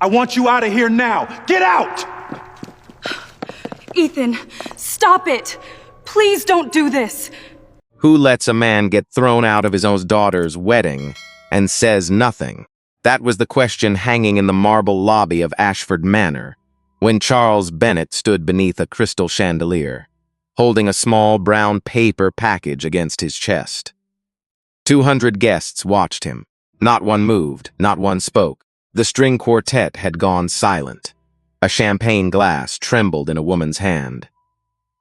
I want you out of here now. Get out! Ethan, stop it! Please don't do this! Who lets a man get thrown out of his own daughter's wedding and says nothing? That was the question hanging in the marble lobby of Ashford Manor when Charles Bennett stood beneath a crystal chandelier, holding a small brown paper package against his chest. 200 guests watched him. Not one moved, not one spoke. The string quartet had gone silent. A champagne glass trembled in a woman's hand.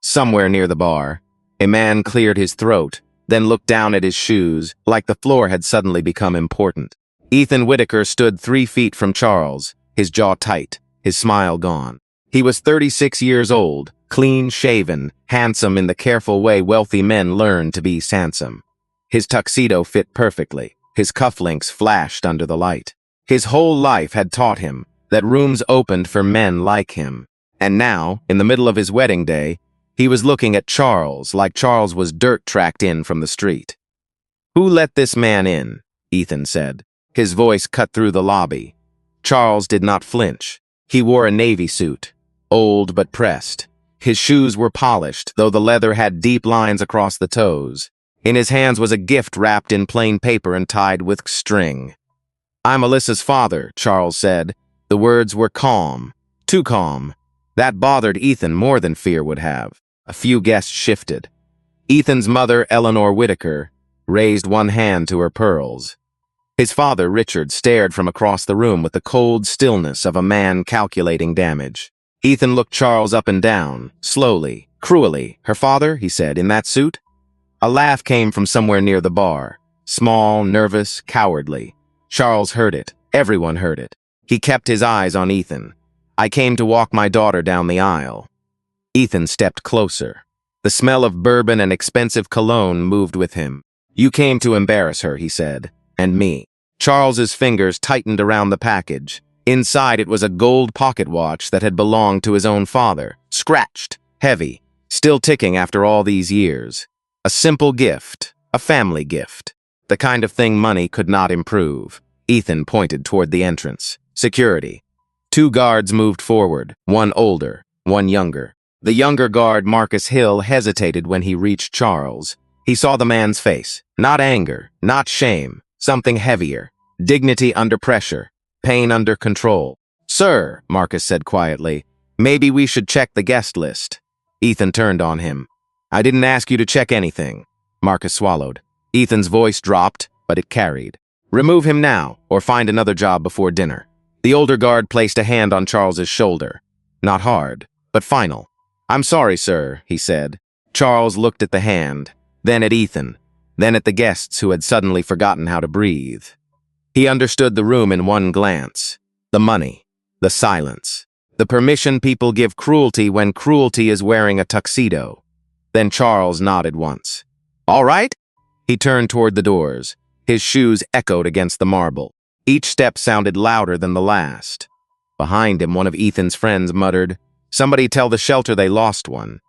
Somewhere near the bar, a man cleared his throat, then looked down at his shoes, like the floor had suddenly become important. Ethan Whitaker stood 3 feet from Charles, his jaw tight, his smile gone. He was 36 years old, clean-shaven, handsome in the careful way wealthy men learn to be handsome. His tuxedo fit perfectly. His cufflinks flashed under the light. His whole life had taught him that rooms opened for men like him. And now, in the middle of his wedding day, he was looking at Charles like Charles was dirt tracked in from the street. "Who let this man in?" Ethan said. His voice cut through the lobby. Charles did not flinch. He wore a navy suit, old but pressed. His shoes were polished, though the leather had deep lines across the toes. In his hands was a gift wrapped in plain paper and tied with string. "I'm Alyssa's father," Charles said. The words were calm, too calm. That bothered Ethan more than fear would have. A few guests shifted. Ethan's mother, Eleanor Whitaker, raised one hand to her pearls. His father, Richard, stared from across the room with the cold stillness of a man calculating damage. Ethan looked Charles up and down, slowly, cruelly. "Her father?" he said, "in that suit?" A laugh came from somewhere near the bar. Small, nervous, cowardly. Charles heard it. Everyone heard it. He kept his eyes on Ethan. "I came to walk my daughter down the aisle." Ethan stepped closer. The smell of bourbon and expensive cologne moved with him. "You came to embarrass her," he said, "and me." Charles's fingers tightened around the package. Inside it was a gold pocket watch that had belonged to his own father, scratched, heavy, still ticking after all these years. A simple gift, a family gift, the kind of thing money could not improve. Ethan pointed toward the entrance. Security. 2 guards moved forward, one older, one younger. The younger guard, Marcus Hill, hesitated when he reached Charles. He saw the man's face. Not anger, not shame, something heavier. Dignity under pressure, pain under control. "Sir," Marcus said quietly, "maybe we should check the guest list." Ethan turned on him. "I didn't ask you to check anything." Marcus swallowed. Ethan's voice dropped, but it carried. "Remove him now, or find another job before dinner." The older guard placed a hand on Charles's shoulder. Not hard, but final. "I'm sorry, sir," he said. Charles looked at the hand, then at Ethan, then at the guests who had suddenly forgotten how to breathe. He understood the room in one glance. The money, the silence, the permission people give cruelty when cruelty is wearing a tuxedo. Then Charles nodded once. "All right?" He turned toward the doors. His shoes echoed against the marble. Each step sounded louder than the last. Behind him, one of Ethan's friends muttered, "Somebody tell the shelter they lost one."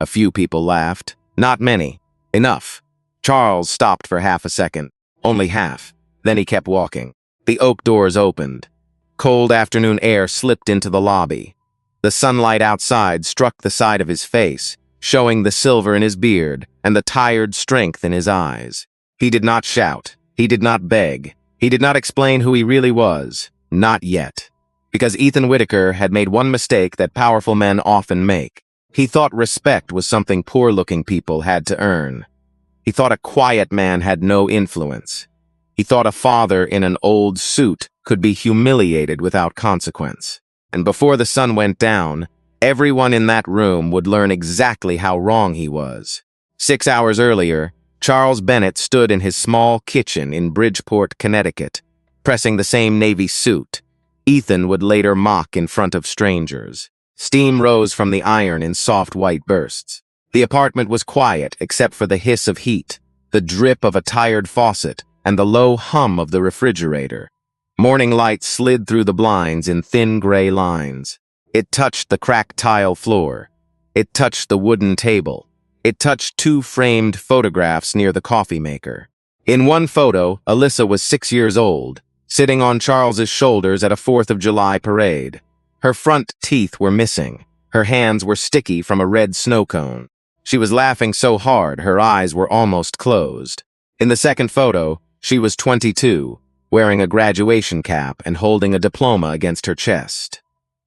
A few people laughed. Not many. Enough. Charles stopped for half a second. Only half. Then he kept walking. The oak doors opened. Cold afternoon air slipped into the lobby. The sunlight outside struck the side of his face, showing the silver in his beard and the tired strength in his eyes. He did not shout. He did not beg. He did not explain who he really was. Not yet. Because Ethan Whitaker had made one mistake that powerful men often make. He thought respect was something poor-looking people had to earn. He thought a quiet man had no influence. He thought a father in an old suit could be humiliated without consequence. And before the sun went down, everyone in that room would learn exactly how wrong he was. 6 hours earlier, Charles Bennett stood in his small kitchen in Bridgeport, Connecticut, pressing the same Navy suit. Ethan would later mock in front of strangers. Steam rose from the iron in soft white bursts. The apartment was quiet except for the hiss of heat, the drip of a tired faucet, and the low hum of the refrigerator. Morning light slid through the blinds in thin gray lines. It touched the cracked tile floor. It touched the wooden table. It touched 2 framed photographs near the coffee maker. In one photo, Alyssa was 6 years old, sitting on Charles's shoulders at a 4th of July parade. Her front teeth were missing. Her hands were sticky from a red snow cone. She was laughing so hard her eyes were almost closed. In the second photo, she was 22, wearing a graduation cap and holding a diploma against her chest.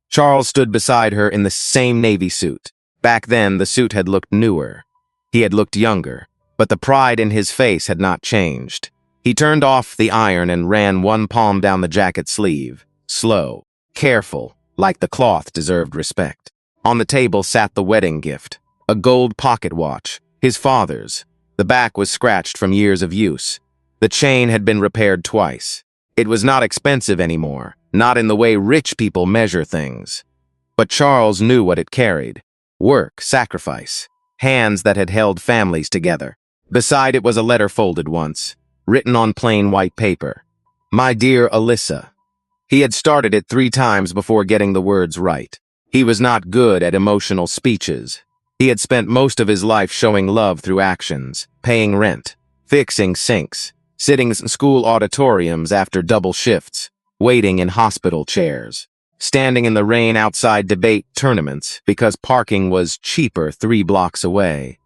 Charles stood beside her in the same navy suit. Back then, the suit had looked newer. He had looked younger, but the pride in his face had not changed. He turned off the iron and ran one palm down the jacket sleeve, slow, careful, like the cloth deserved respect. On the table sat the wedding gift, a gold pocket watch, his father's. The back was scratched from years of use. The chain had been repaired twice. It was not expensive anymore, not in the way rich people measure things. But Charles knew what it carried. Work, sacrifice, hands that had held families together. Beside it was a letter folded once, written on plain white paper. My dear Alyssa. He had started it 3 times before getting the words right. He was not good at emotional speeches. He had spent most of his life showing love through actions, paying rent, fixing sinks, sitting in school auditoriums after double shifts, waiting in hospital chairs, standing in the rain outside debate tournaments because parking was cheaper 3 blocks away.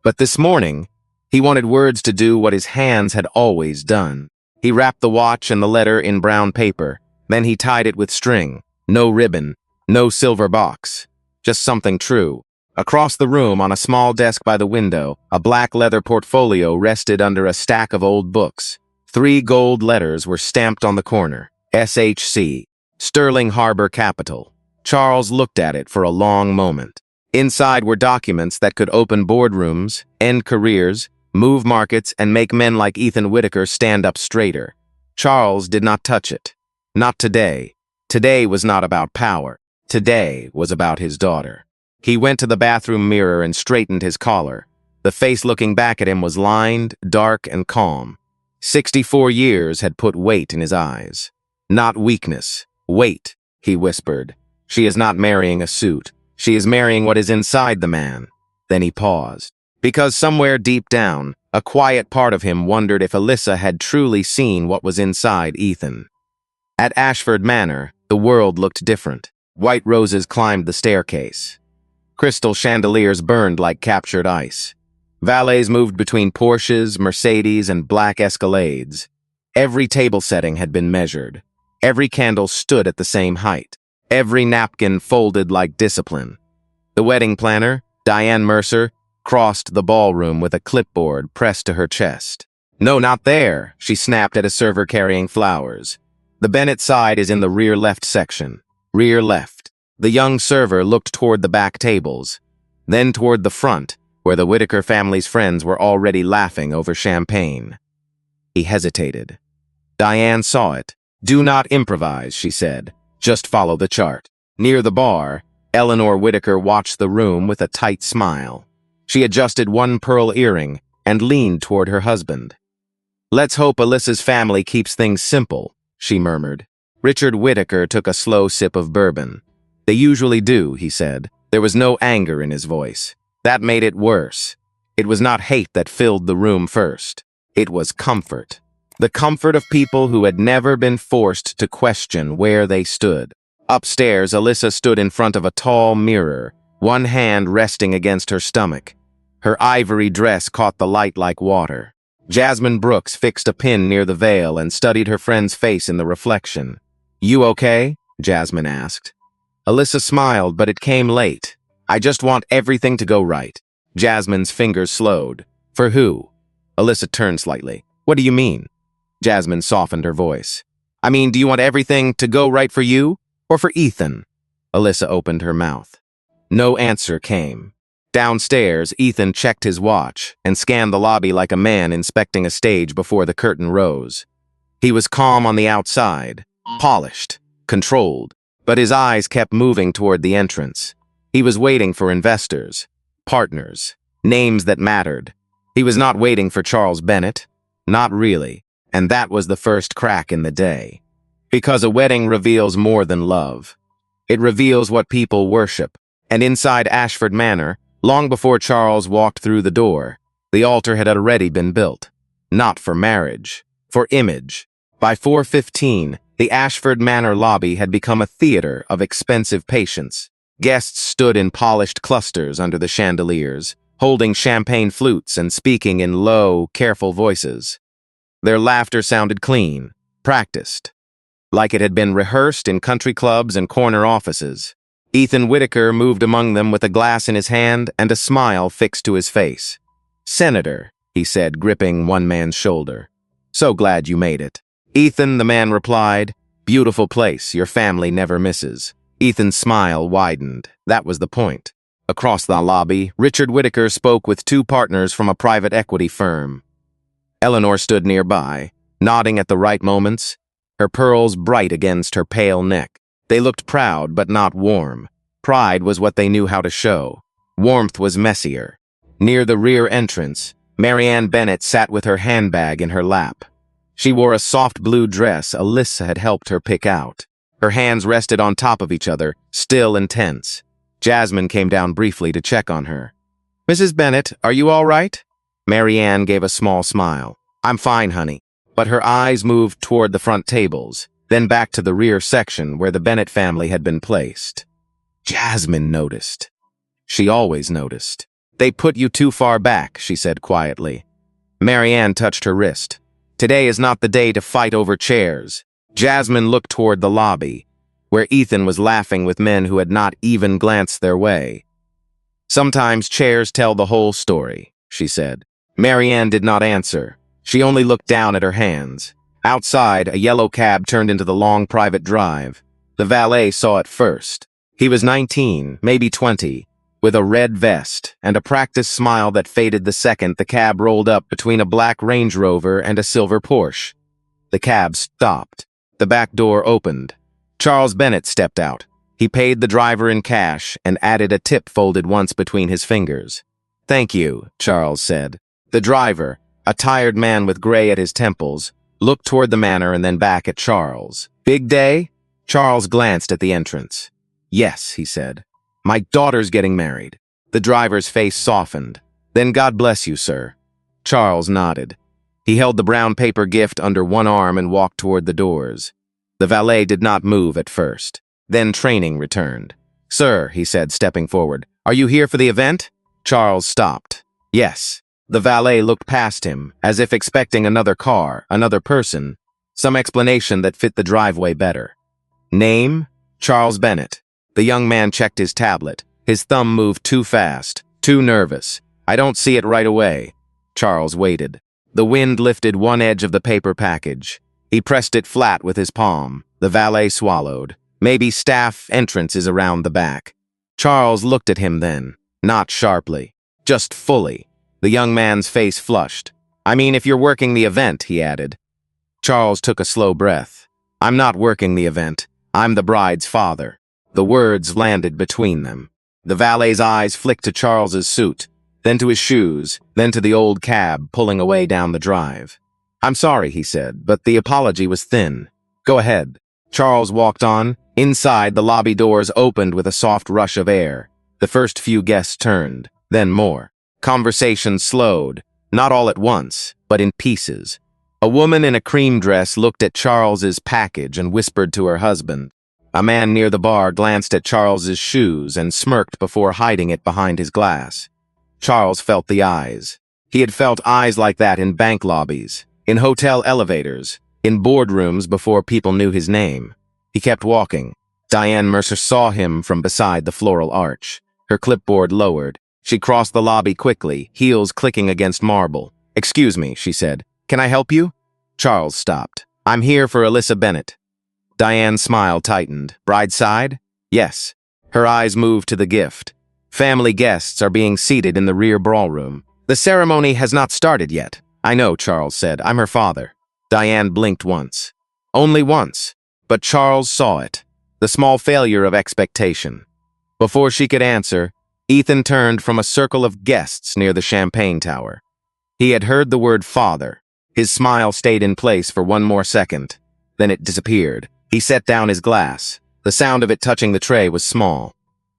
But this morning, he wanted words to do what his hands had always done. He wrapped the watch and the letter in brown paper, then he tied it with string, no ribbon, no silver box, just something true. Across the room, on a small desk by the window, a black leather portfolio rested under a stack of old books. 3 gold letters were stamped on the corner. SHC, Sterling Harbor Capital. Charles looked at it for a long moment. Inside were documents that could open boardrooms, end careers, move markets, and make men like Ethan Whitaker stand up straighter. Charles did not touch it. Not today. Today was not about power. Today was about his daughter. He went to the bathroom mirror and straightened his collar. The face looking back at him was lined, dark, and calm. 64 years had put weight in his eyes. Not weakness. Weight, he whispered. She is not marrying a suit. She is marrying what is inside the man. Then he paused. Because somewhere deep down, a quiet part of him wondered if Alyssa had truly seen what was inside Ethan. At Ashford Manor, the world looked different. White roses climbed the staircase. Crystal chandeliers burned like captured ice. Valets moved between Porsches, Mercedes, and black Escalades. Every table setting had been measured. Every candle stood at the same height. Every napkin folded like discipline. The wedding planner, Diane Mercer, crossed the ballroom with a clipboard pressed to her chest. No, not there, she snapped at a server carrying flowers. The Bennett side is in the rear left section. Rear left. The young server looked toward the back tables, then toward the front, where the Whitaker family's friends were already laughing over champagne. He hesitated. Diane saw it. Do not improvise, she said. Just follow the chart. Near the bar, Eleanor Whitaker watched the room with a tight smile. She adjusted one pearl earring and leaned toward her husband. Let's hope Alyssa's family keeps things simple, she murmured. Richard Whitaker took a slow sip of bourbon. They usually do, he said. There was no anger in his voice. That made it worse. It was not hate that filled the room first. It was comfort. The comfort of people who had never been forced to question where they stood. Upstairs, Alyssa stood in front of a tall mirror, one hand resting against her stomach. Her ivory dress caught the light like water. Jasmine Brooks fixed a pin near the veil and studied her friend's face in the reflection. You okay? Jasmine asked. Alyssa smiled, but it came late. I just want everything to go right. Jasmine's fingers slowed. For who? Alyssa turned slightly. What do you mean? Jasmine softened her voice. I mean, do you want everything to go right for you or for Ethan? Alyssa opened her mouth. No answer came. Downstairs, Ethan checked his watch and scanned the lobby like a man inspecting a stage before the curtain rose. He was calm on the outside, polished, controlled, but his eyes kept moving toward the entrance. He was waiting for investors, partners, names that mattered. He was not waiting for Charles Bennett. Not really. And that was the first crack in the day. Because a wedding reveals more than love. It reveals what people worship. And inside Ashford Manor, long before Charles walked through the door, the altar had already been built. Not for marriage, for image. By 4:15, the Ashford Manor lobby had become a theater of expensive patience. Guests stood in polished clusters under the chandeliers, holding champagne flutes and speaking in low, careful voices. Their laughter sounded clean, practiced, like it had been rehearsed in country clubs and corner offices. Ethan Whitaker moved among them with a glass in his hand and a smile fixed to his face. "Senator," he said, gripping one man's shoulder. "So glad you made it." "Ethan," the man replied, "beautiful place, your family never misses." Ethan's smile widened. That was the point. Across the lobby, Richard Whitaker spoke with two partners from a private equity firm. Eleanor stood nearby, nodding at the right moments, her pearls bright against her pale neck. They looked proud but not warm. Pride was what they knew how to show. Warmth was messier. Near the rear entrance, Marianne Bennett sat with her handbag in her lap. She wore a soft blue dress Alyssa had helped her pick out. Her hands rested on top of each other, still and tense. Jasmine came down briefly to check on her. "Mrs. Bennett, are you all right?" Marianne gave a small smile. "I'm fine, honey." But her eyes moved toward the front tables, then back to the rear section where the Bennett family had been placed. Jasmine noticed. She always noticed. "They put you too far back," she said quietly. Marianne touched her wrist. "Today is not the day to fight over chairs." Jasmine looked toward the lobby, where Ethan was laughing with men who had not even glanced their way. "Sometimes chairs tell the whole story," she said. Marianne did not answer. She only looked down at her hands. Outside, a yellow cab turned into the long private drive. The valet saw it first. He was 19, maybe 20, with a red vest and a practiced smile that faded the second the cab rolled up between a black Range Rover and a silver Porsche. The cab stopped. The back door opened. Charles Bennett stepped out. He paid the driver in cash and added a tip folded once between his fingers. "Thank you," Charles said. The driver, a tired man with gray at his temples, looked toward the manor and then back at Charles. "Big day?" Charles glanced at the entrance. "Yes," he said. "My daughter's getting married." The driver's face softened. "Then God bless you, sir." Charles nodded. He held the brown paper gift under one arm and walked toward the doors. The valet did not move at first. Then training returned. "Sir," he said, stepping forward, "are you here for the event?" Charles stopped. "Yes." The valet looked past him, as if expecting another car, another person, some explanation that fit the driveway better. "Name?" "Charles Bennett." The young man checked his tablet. His thumb moved too fast, too nervous. "I don't see it right away." Charles waited. The wind lifted one edge of the paper package. He pressed it flat with his palm. The valet swallowed. "Maybe staff entrance is around the back." Charles looked at him then, not sharply, just fully. The young man's face flushed. "I mean, if you're working the event," he added. Charles took a slow breath. "I'm not working the event. I'm the bride's father." The words landed between them. The valet's eyes flicked to Charles's suit, then to his shoes, then to the old cab pulling away down the drive. "I'm sorry," he said, but the apology was thin. "Go ahead." Charles walked on. Inside, the lobby doors opened with a soft rush of air. The first few guests turned, then more. Conversation slowed, not all at once, but in pieces. A woman in a cream dress looked at Charles's package and whispered to her husband. A man near the bar glanced at Charles's shoes and smirked before hiding it behind his glass. Charles felt the eyes. He had felt eyes like that in bank lobbies, in hotel elevators, in boardrooms before people knew his name. He kept walking. Diane Mercer saw him from beside the floral arch. Her clipboard lowered. She crossed the lobby quickly, heels clicking against marble. "Excuse me," she said. "Can I help you?" Charles stopped. "I'm here for Alyssa Bennett." Diane's smile tightened. "Bride's side?" "Yes." Her eyes moved to the gift. "Family guests are being seated in the rear ballroom. The ceremony has not started yet." "I know," Charles said. "I'm her father." Diane blinked once. Only once. But Charles saw it. The small failure of expectation. Before she could answer, Ethan turned from a circle of guests near the champagne tower. He had heard the word father. His smile stayed in place for one more second. Then it disappeared. He set down his glass. The sound of it touching the tray was small,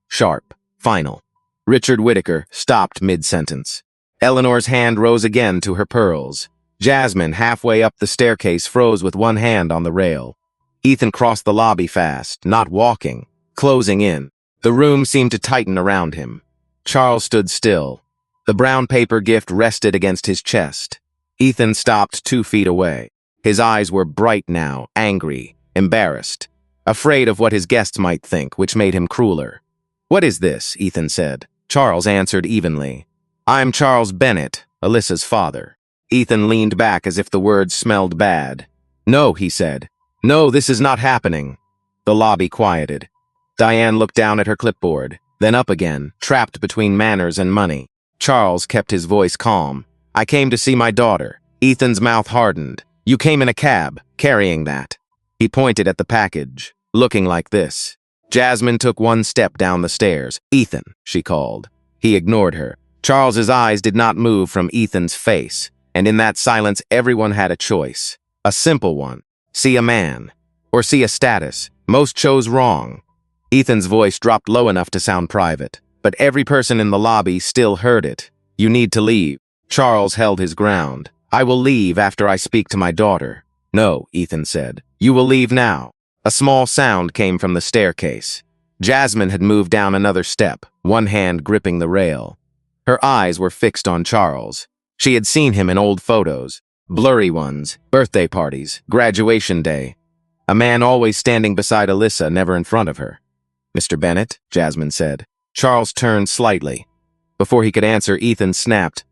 sharp, final. Richard Whitaker stopped mid-sentence. Eleanor's hand rose again to her pearls. Jasmine, halfway up the staircase, froze with one hand on the rail. Ethan crossed the lobby fast, not walking, closing in. The room seemed to tighten around him. Charles stood still. The brown paper gift rested against his chest. Ethan stopped 2 feet away. His eyes were bright now, angry, embarrassed, afraid of what his guests might think, which made him crueler. "What is this?" Ethan said. Charles answered evenly. "I'm Charles Bennett, Alyssa's father." Ethan leaned back as if the words smelled bad. "No," he said. "No, this is not happening." The lobby quieted. Diane looked down at her clipboard, then up again, trapped between manners and money. Charles kept his voice calm. "I came to see my daughter." Ethan's mouth hardened. "You came in a cab, carrying that." He pointed at the package, looking like this. Jasmine took 1 step down the stairs. "Ethan," she called. He ignored her. Charles's eyes did not move from Ethan's face, and in that silence everyone had a choice. A simple one. See a man, or see a status. Most chose wrong. Ethan's voice dropped low enough to sound private, but every person in the lobby still heard it. "You need to leave." Charles held his ground. "I will leave after I speak to my daughter." "No," Ethan said. "You will leave now." A small sound came from the staircase. Jasmine had moved down another step, one hand gripping the rail. Her eyes were fixed on Charles. She had seen him in old photos, blurry ones, birthday parties, graduation day. A man always standing beside Alyssa, never in front of her. "Mr. Bennett," Jasmine said. Charles turned slightly. Before he could answer, Ethan snapped,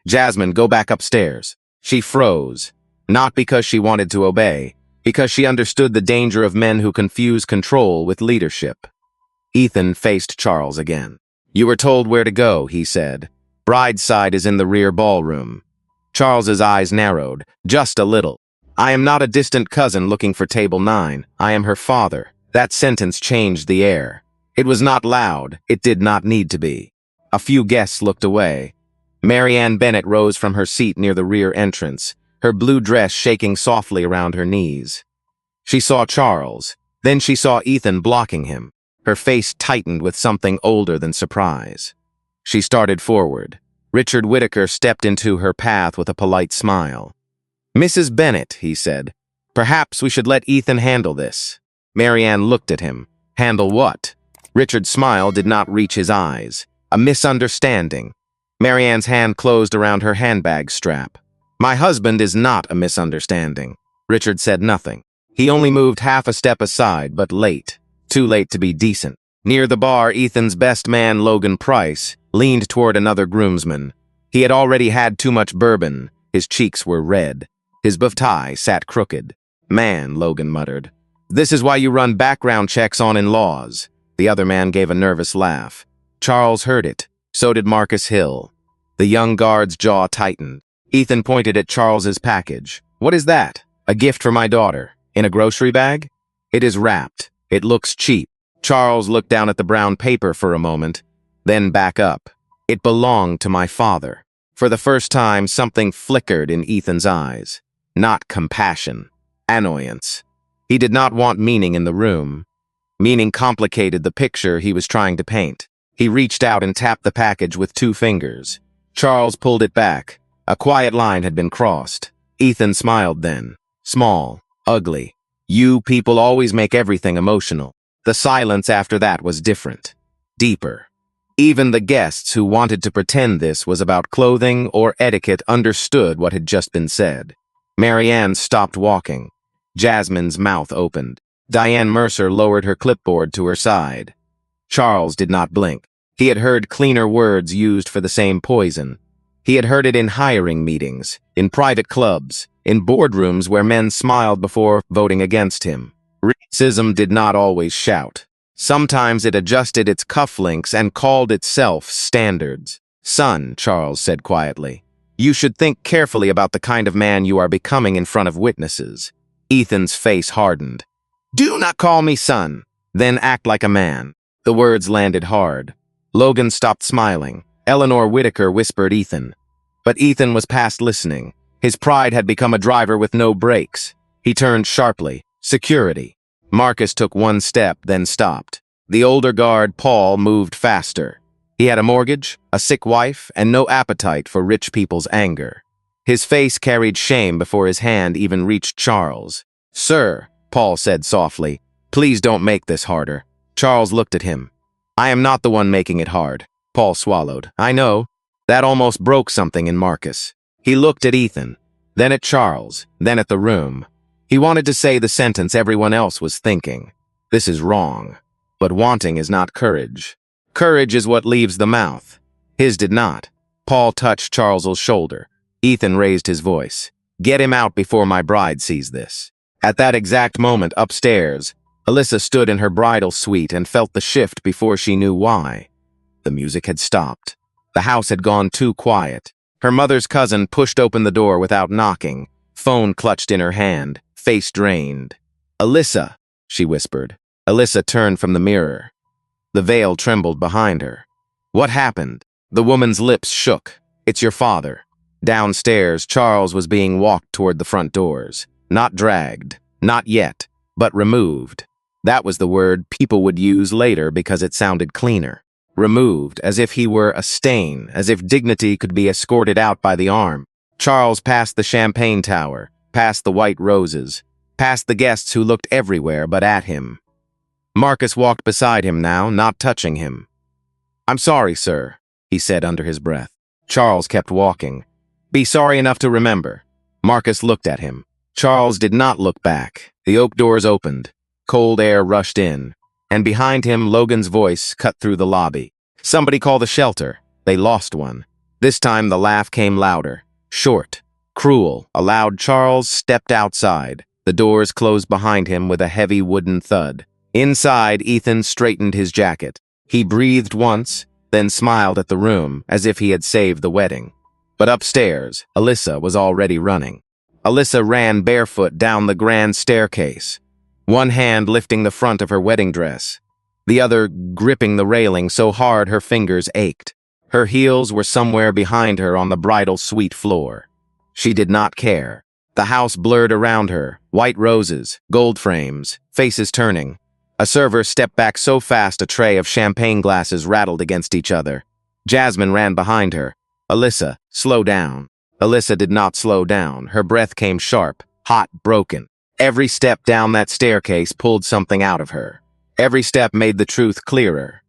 "Jasmine, go back upstairs." She froze, not because she wanted to obey, because she understood the danger of men who confuse control with leadership. Ethan faced Charles again. "You were told where to go," he said. "Bride's side is in the rear ballroom." Charles's eyes narrowed, just a little. "I am not a distant cousin looking for table 9. I am her father." That sentence changed the air. It was not loud. It did not need to be. A few guests looked away. Marianne Bennett rose from her seat near the rear entrance, her blue dress shaking softly around her knees. She saw Charles. Then she saw Ethan blocking him. Her face tightened with something older than surprise. She started forward. Richard Whitaker stepped into her path with a polite smile. "Mrs. Bennett," he said, "perhaps we should let Ethan handle this." Marianne looked at him. "Handle what?" Richard's smile did not reach his eyes. "A misunderstanding." Marianne's hand closed around her handbag strap. "My husband is not a misunderstanding." Richard said nothing. He only moved half a step aside, but late. Too late to be decent. Near the bar, Ethan's best man, Logan Price, leaned toward another groomsman. He had already had too much bourbon. His cheeks were red. His bow tie sat crooked. "Man," Logan muttered. "This is why you run background checks on in-laws." The other man gave a nervous laugh. Charles heard it. So did Marcus Hill. The young guard's jaw tightened. Ethan pointed at Charles's package. "What is that?" "A gift for my daughter. In a grocery bag?" "It is wrapped. It looks cheap." Charles looked down at the brown paper for a moment, then back up. "It belonged to my father." For the first time, something flickered in Ethan's eyes. Not compassion. Annoyance. He did not want meaning in the room. Meaning complicated the picture he was trying to paint. He reached out and tapped the package with 2 fingers. Charles pulled it back. A quiet line had been crossed. Ethan smiled then. Small. Ugly. "You people always make everything emotional." The silence after that was different. Deeper. Even the guests who wanted to pretend this was about clothing or etiquette understood what had just been said. Marianne stopped walking. Jasmine's mouth opened. Diane Mercer lowered her clipboard to her side. Charles did not blink. He had heard cleaner words used for the same poison. He had heard it in hiring meetings, in private clubs, in boardrooms where men smiled before voting against him. Racism did not always shout. Sometimes it adjusted its cufflinks and called itself standards. "Son," Charles said quietly, "you should think carefully about the kind of man you are becoming in front of witnesses." Ethan's face hardened. "Do not call me son. Then act like a man." The words landed hard. Logan stopped smiling. Eleanor Whitaker whispered Ethan. But Ethan was past listening. His pride had become a driver with no brakes. He turned sharply. Security. Marcus took 1 step, then stopped. The older guard, Paul, moved faster. He had a mortgage, a sick wife, and no appetite for rich people's anger. His face carried shame before his hand even reached Charles. "Sir," Paul said softly, "please don't make this harder." Charles looked at him. "I am not the one making it hard." Paul swallowed. "I know." That almost broke something in Marcus. He looked at Ethan, then at Charles, then at the room. He wanted to say the sentence everyone else was thinking. This is wrong. But wanting is not courage. Courage is what leaves the mouth. His did not. Paul touched Charles's shoulder. Ethan raised his voice. "Get him out before my bride sees this." At that exact moment upstairs, Alyssa stood in her bridal suite and felt the shift before she knew why. The music had stopped. The house had gone too quiet. Her mother's cousin pushed open the door without knocking, phone clutched in her hand, face drained. "Alyssa," she whispered. Alyssa turned from the mirror. The veil trembled behind her. "What happened?" The woman's lips shook. "It's your father." Downstairs, Charles was being walked toward the front doors. Not dragged. Not yet. But removed. That was the word people would use later because it sounded cleaner. Removed, as if he were a stain, as if dignity could be escorted out by the arm. Charles passed the champagne tower, past the white roses, past the guests who looked everywhere but at him. Marcus walked beside him now, not touching him. "I'm sorry, sir," he said under his breath. Charles kept walking. "Be sorry enough to remember." Marcus looked at him. Charles did not look back. The oak doors opened. Cold air rushed in. And behind him, Logan's voice cut through the lobby. "Somebody call the shelter." They lost one. This time the laugh came louder, short, cruel. A loud Charles stepped outside. The doors closed behind him with a heavy wooden thud. Inside, Ethan straightened his jacket. He breathed once, then smiled at the room as if he had saved the wedding. But upstairs, Alyssa was already running. Alyssa ran barefoot down the grand staircase, one hand lifting the front of her wedding dress, the other gripping the railing so hard her fingers ached. Her heels were somewhere behind her on the bridal suite floor. She did not care. The house blurred around her, white roses, gold frames, faces turning. A server stepped back so fast a tray of champagne glasses rattled against each other. Jasmine ran behind her. "Alyssa, slow down." Alyssa did not slow down. Her breath came sharp, hot, broken. Every step down that staircase pulled something out of her. Every step made the truth clearer.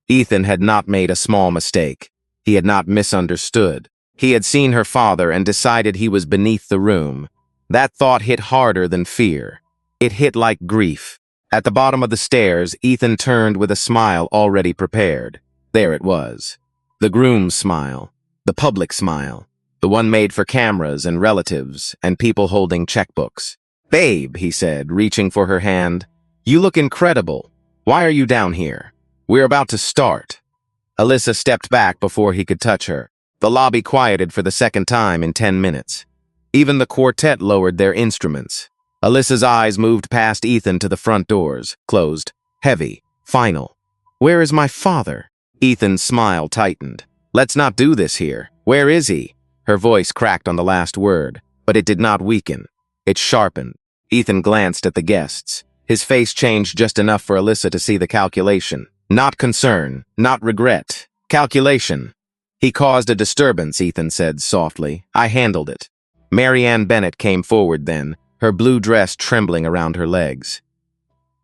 Ethan had not made a small mistake. He had not misunderstood. He had seen her father and decided he was beneath the room. That thought hit harder than fear. It hit like grief. At the bottom of the stairs, Ethan turned with a smile already prepared. There it was. The groom's smile. The public smile. The one made for cameras and relatives and people holding checkbooks. "Babe," he said, reaching for her hand. "You look incredible. Why are you down here? We're about to start." Alyssa stepped back before he could touch her. The lobby quieted for the second time in 10 minutes. Even the quartet lowered their instruments. Alyssa's eyes moved past Ethan to the front doors, closed, heavy, final. "Where is my father?" Ethan's smile tightened. "Let's not do this here. Where is he?" Her voice cracked on the last word, but it did not weaken. It sharpened. Ethan glanced at the guests. His face changed just enough for Alyssa to see the calculation. Not concern, not regret. Calculation. "He caused a disturbance," Ethan said softly. "I handled it." Mary Ann Bennett came forward then, her blue dress trembling around her legs.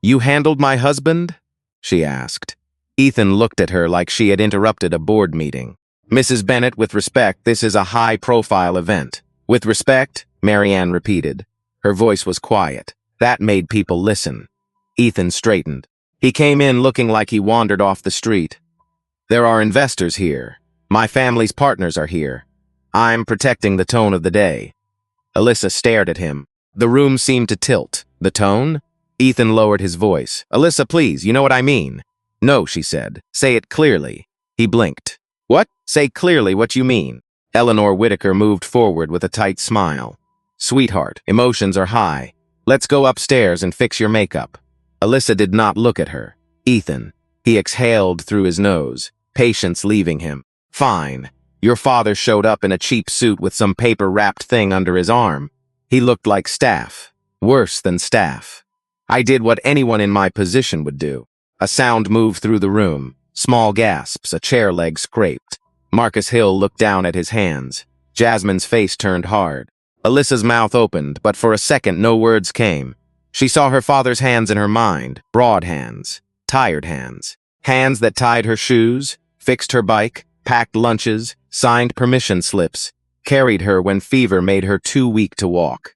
"You handled my husband?" she asked. Ethan looked at her like she had interrupted a board meeting. "Mrs. Bennett, with respect, this is a high-profile event." "With respect," Mary Ann repeated. Her voice was quiet. That made people listen. Ethan straightened. He came in looking like he wandered off the street. "There are investors here. My family's partners are here. I'm protecting the tone of the day." Alyssa stared at him. The room seemed to tilt. The tone? Ethan lowered his voice. "Alyssa, please, you know what I mean." "No," she said. "Say it clearly." He blinked. "What? Say clearly what you mean." Eleanor Whitaker moved forward with a tight smile. "Sweetheart, emotions are high. Let's go upstairs and fix your makeup." Alyssa did not look at her. "Ethan." He exhaled through his nose, patience leaving him. "Fine. Your father showed up in a cheap suit with some paper-wrapped thing under his arm. He looked like staff. Worse than staff. I did what anyone in my position would do." A sound moved through the room. Small gasps, a chair leg scraped. Marcus Hill looked down at his hands. Jasmine's face turned hard. Alyssa's mouth opened, but for a second no words came. She saw her father's hands in her mind, broad hands, tired hands. Hands that tied her shoes, fixed her bike, packed lunches, signed permission slips, carried her when fever made her too weak to walk.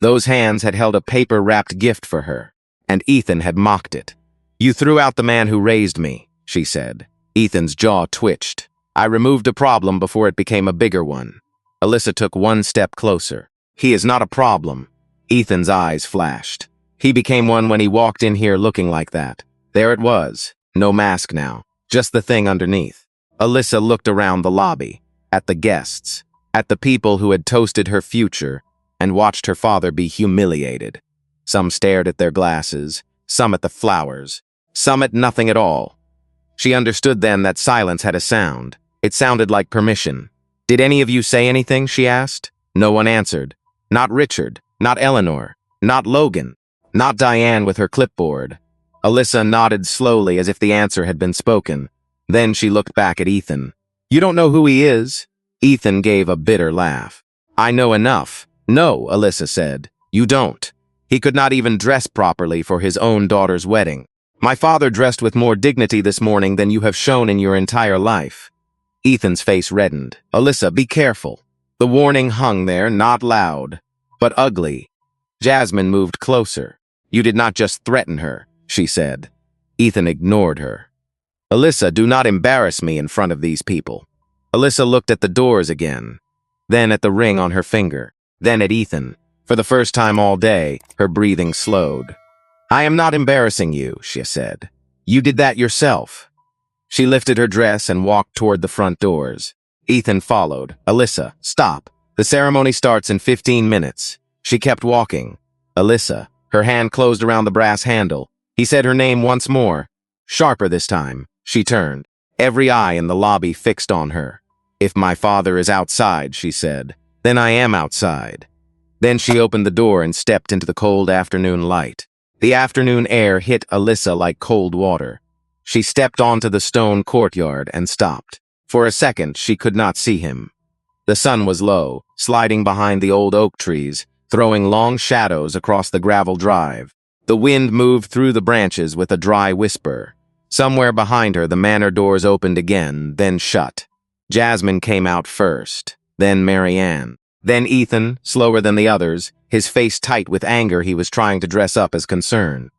Those hands had held a paper-wrapped gift for her, and Ethan had mocked it. "You threw out the man who raised me," she said. Ethan's jaw twitched. "I removed a problem before it became a bigger one." Alyssa took one step closer. "He is not a problem." Ethan's eyes flashed. "He became one when he walked in here looking like that." There it was. No mask now. Just the thing underneath. Alyssa looked around the lobby, at the guests, at the people who had toasted her future, and watched her father be humiliated. Some stared at their glasses, some at the flowers, some at nothing at all. She understood then that silence had a sound. It sounded like permission. "Did any of you say anything?" she asked. No one answered. Not Richard, not Eleanor, not Logan, not Diane with her clipboard. Alyssa nodded slowly as if the answer had been spoken. Then she looked back at Ethan. "You don't know who he is?" Ethan gave a bitter laugh. "I know enough." "No," Alyssa said. "You don't. He could not even dress properly for his own daughter's wedding. My father dressed with more dignity this morning than you have shown in your entire life." Ethan's face reddened. "Alyssa, be careful." The warning hung there, not loud, but ugly. Jasmine moved closer. "You did not just threaten her," she said. Ethan ignored her. "Alyssa, do not embarrass me in front of these people." Alyssa looked at the doors again, then at the ring on her finger, then at Ethan. For the first time all day, her breathing slowed. "I am not embarrassing you," she said. "You did that yourself." She lifted her dress and walked toward the front doors. Ethan followed. "Alyssa, stop. The ceremony starts in 15 minutes. She kept walking. "Alyssa." Her hand closed around the brass handle. He said her name once more. Sharper this time. She turned. Every eye in the lobby fixed on her. "If my father is outside," she said, "then I am outside." Then she opened the door and stepped into the cold afternoon light. The afternoon air hit Alyssa like cold water. She stepped onto the stone courtyard and stopped. For a second, she could not see him. The sun was low, sliding behind the old oak trees, throwing long shadows across the gravel drive. The wind moved through the branches with a dry whisper. Somewhere behind her, the manor doors opened again, then shut. Jasmine came out first, then Marianne. Then Ethan, slower than the others, his face tight with anger he was trying to dress up as concern.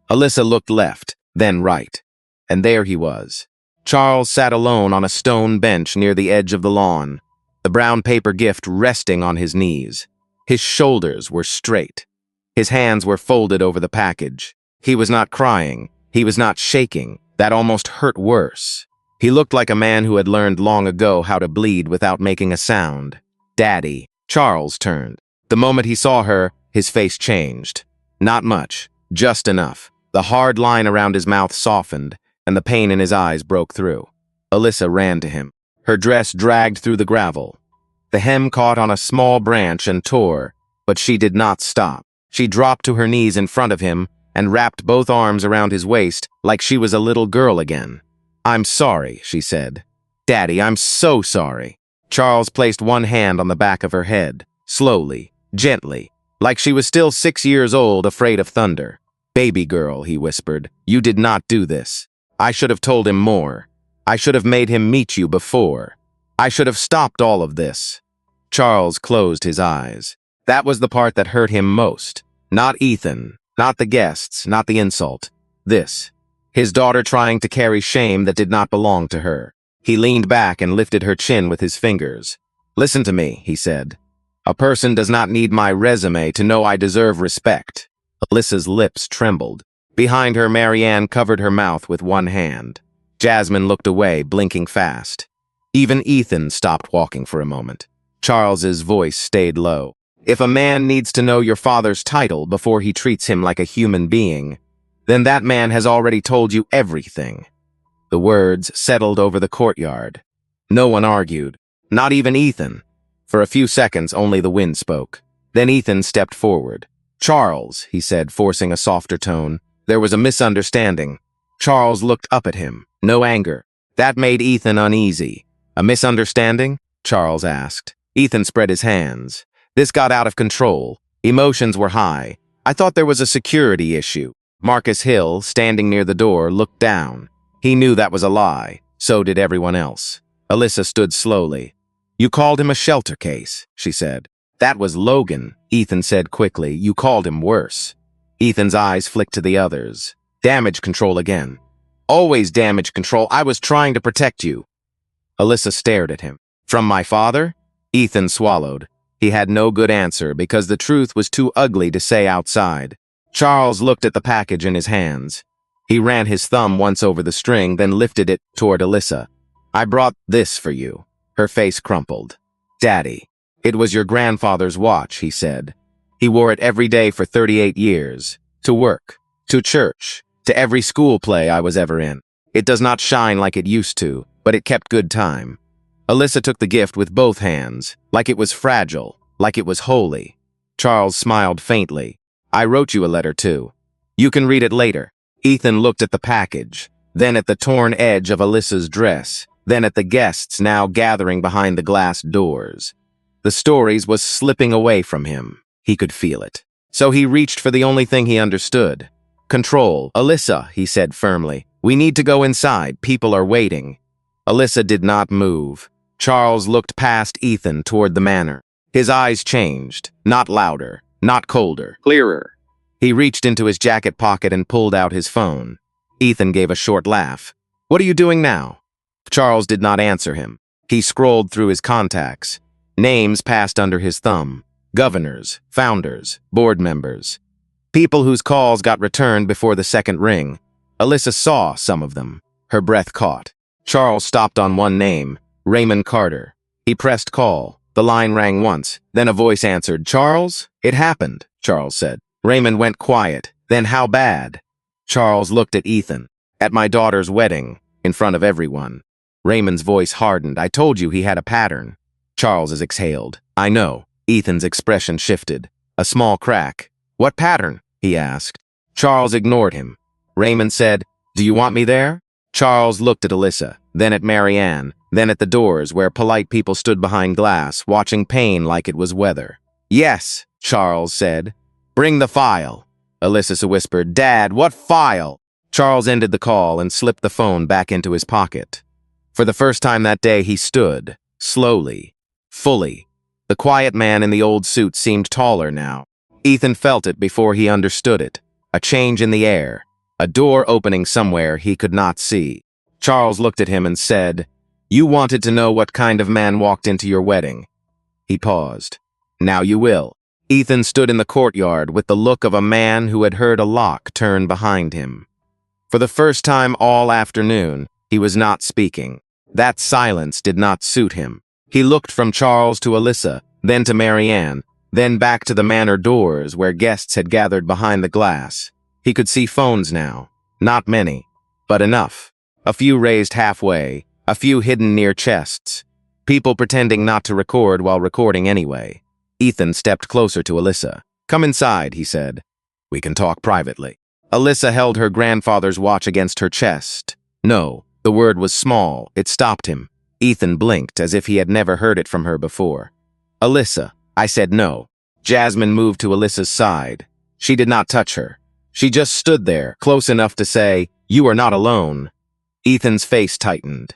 Alyssa looked left, then right. And there he was. Charles sat alone on a stone bench near the edge of the lawn, the brown paper gift resting on his knees. His shoulders were straight. His hands were folded over the package. He was not crying. He was not shaking. That almost hurt worse. He looked like a man who had learned long ago how to bleed without making a sound. "Daddy." Charles turned. The moment he saw her, his face changed. Not much, just enough. The hard line around his mouth softened, and the pain in his eyes broke through. Alyssa ran to him. Her dress dragged through the gravel. The hem caught on a small branch and tore, but she did not stop. She dropped to her knees in front of him and wrapped both arms around his waist like she was a little girl again. "I'm sorry," she said. "Daddy, I'm so sorry." Charles placed one hand on the back of her head, slowly, gently, like she was still 6 years old, afraid of thunder. "Baby girl," he whispered, "you did not do this. I should have told him more. I should have made him meet you before. I should have stopped all of this." Charles closed his eyes. That was the part that hurt him most. Not Ethan, not the guests, not the insult. This. His daughter trying to carry shame that did not belong to her. He leaned back and lifted her chin with his fingers. "Listen to me," he said. "A person does not need my resume to know I deserve respect." Alyssa's lips trembled. Behind her, Marianne covered her mouth with one hand. Jasmine looked away, blinking fast. Even Ethan stopped walking for a moment. Charles's voice stayed low. "If a man needs to know your father's title before he treats him like a human being, then that man has already told you everything." The words settled over the courtyard. No one argued, not even Ethan. For a few seconds, only the wind spoke. Then Ethan stepped forward. "Charles," he said, forcing a softer tone. "There was a misunderstanding." Charles looked up at him. No anger. That made Ethan uneasy. "A misunderstanding?" Charles asked. Ethan spread his hands. This got out of control. Emotions were high. I thought there was a security issue. Marcus Hill, standing near the door, looked down. He knew that was a lie. So did everyone else. Alyssa stood slowly. You called him a shelter case, she said. That was Logan, Ethan said quickly. You called him worse. Ethan's eyes flicked to the others. Damage control again. Always damage control. I was trying to protect you. Alyssa stared at him. From my father? Ethan swallowed. He had no good answer because the truth was too ugly to say outside. Charles looked at the package in his hands. He ran his thumb once over the string, then lifted it toward Alyssa. I brought this for you. Her face crumpled. Daddy. It was your grandfather's watch, he said. He wore it every day for 38 years. To work. To church. To every school play I was ever in. It does not shine like it used to, but it kept good time. Alyssa took the gift with both hands, like it was fragile, like it was holy. Charles smiled faintly. I wrote you a letter too. You can read it later. Ethan looked at the package, then at the torn edge of Alyssa's dress, then at the guests now gathering behind the glass doors. The stories was slipping away from him. He could feel it. So he reached for the only thing he understood. Control. Alyssa, he said firmly. We need to go inside. People are waiting. Alyssa did not move. Charles looked past Ethan toward the manor. His eyes changed. Not louder. Not colder. Clearer. He reached into his jacket pocket and pulled out his phone. Ethan gave a short laugh. What are you doing now? Charles did not answer him. He scrolled through his contacts. Names passed under his thumb. Governors, founders, board members. People whose calls got returned before the second ring. Alyssa saw some of them. Her breath caught. Charles stopped on one name, Raymond Carter. He pressed call. The line rang once. Then a voice answered. Charles? It happened, Charles said. Raymond went quiet. Then how bad? Charles looked at Ethan. At my daughter's wedding, in front of everyone. Raymond's voice hardened. I told you he had a pattern. Charles exhaled. I know. Ethan's expression shifted. A small crack. What pattern? He asked. Charles ignored him. Raymond said, Do you want me there? Charles looked at Alyssa, then at Marianne, then at the doors where polite people stood behind glass, watching pain like it was weather. Yes, Charles said. Bring the file. Alyssa whispered, Dad, what file? Charles ended the call and slipped the phone back into his pocket. For the first time that day, he stood, slowly, fully. The quiet man in the old suit seemed taller now. Ethan felt it before he understood it. A change in the air. A door opening somewhere he could not see. Charles looked at him and said, You wanted to know what kind of man walked into your wedding. He paused. Now you will. Ethan stood in the courtyard with the look of a man who had heard a lock turn behind him. For the first time all afternoon, he was not speaking. That silence did not suit him. He looked from Charles to Alyssa, then to Marianne, then back to the manor doors where guests had gathered behind the glass. He could see phones now. Not many, but enough. A few raised halfway, a few hidden near chests. People pretending not to record while recording anyway. Ethan stepped closer to Alyssa. Come inside, he said. We can talk privately. Alyssa held her grandfather's watch against her chest. No, the word was small. It stopped him. Ethan blinked as if he had never heard it from her before. Alyssa, I said no. Jasmine moved to Alyssa's side. She did not touch her. She just stood there, close enough to say, You are not alone. Ethan's face tightened.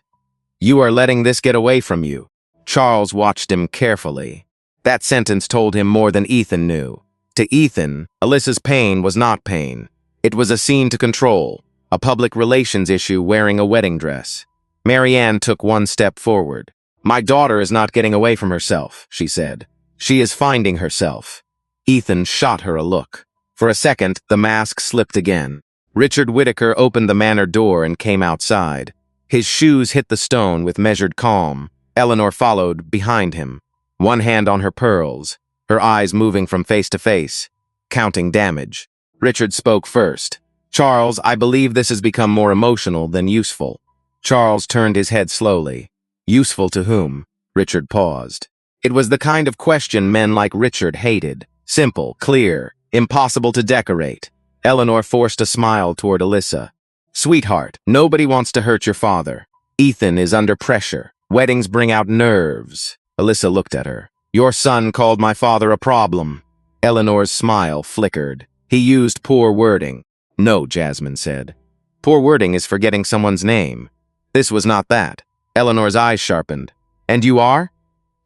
You are letting this get away from you. Charles watched him carefully. That sentence told him more than Ethan knew. To Ethan, Alyssa's pain was not pain. It was a scene to control, a public relations issue wearing a wedding dress. Marianne took one step forward. My daughter is not getting away from herself, she said. She is finding herself. Ethan shot her a look. For a second, the mask slipped again. Richard Whitaker opened the manor door and came outside. His shoes hit the stone with measured calm. Eleanor followed behind him, one hand on her pearls, her eyes moving from face to face, counting damage. Richard spoke first. Charles, I believe this has become more emotional than useful. Charles turned his head slowly. Useful to whom? Richard paused. It was the kind of question men like Richard hated. Simple, clear, impossible to decorate. Eleanor forced a smile toward Alyssa. Sweetheart, nobody wants to hurt your father. Ethan is under pressure. Weddings bring out nerves. Alyssa looked at her. Your son called my father a problem. Eleanor's smile flickered. He used poor wording. No, Jasmine said. Poor wording is forgetting someone's name. This was not that. Eleanor's eyes sharpened. And you are?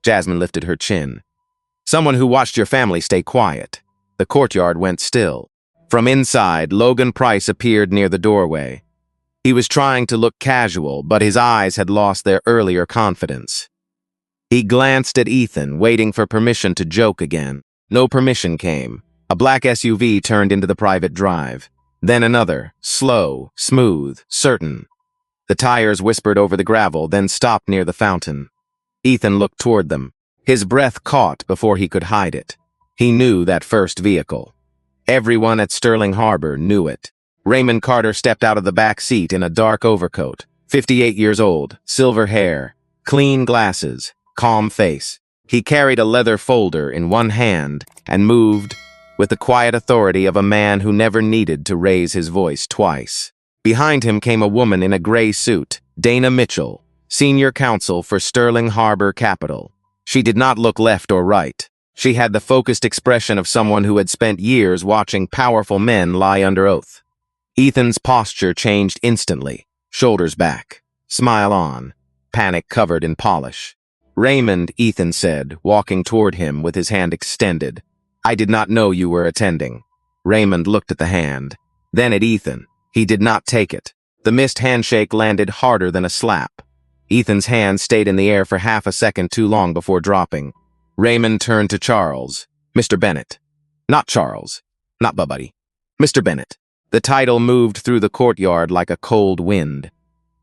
Jasmine lifted her chin. Someone who watched your family stay quiet. The courtyard went still. From inside, Logan Price appeared near the doorway. He was trying to look casual, but his eyes had lost their earlier confidence. He glanced at Ethan, waiting for permission to joke again. No permission came. A black SUV turned into the private drive. Then another, slow, smooth, certain. The tires whispered over the gravel, then stopped near the fountain. Ethan looked toward them. His breath caught before he could hide it. He knew that first vehicle. Everyone at Sterling Harbor knew it. Raymond Carter stepped out of the back seat in a dark overcoat. 58 years old, silver hair, clean glasses, calm face. He carried a leather folder in one hand and moved with the quiet authority of a man who never needed to raise his voice twice. Behind him came a woman in a gray suit, Dana Mitchell, senior counsel for Sterling Harbor Capital. She did not look left or right. She had the focused expression of someone who had spent years watching powerful men lie under oath. Ethan's posture changed instantly. Shoulders back, smile on, panic covered in polish. Raymond, Ethan said, walking toward him with his hand extended. I did not know you were attending. Raymond looked at the hand, then at Ethan. He did not take it. The missed handshake landed harder than a slap. Ethan's hand stayed in the air for half a second too long before dropping. Raymond turned to Charles. Mr. Bennett. Not Charles. Not Buddy. Mr. Bennett. The title moved through the courtyard like a cold wind.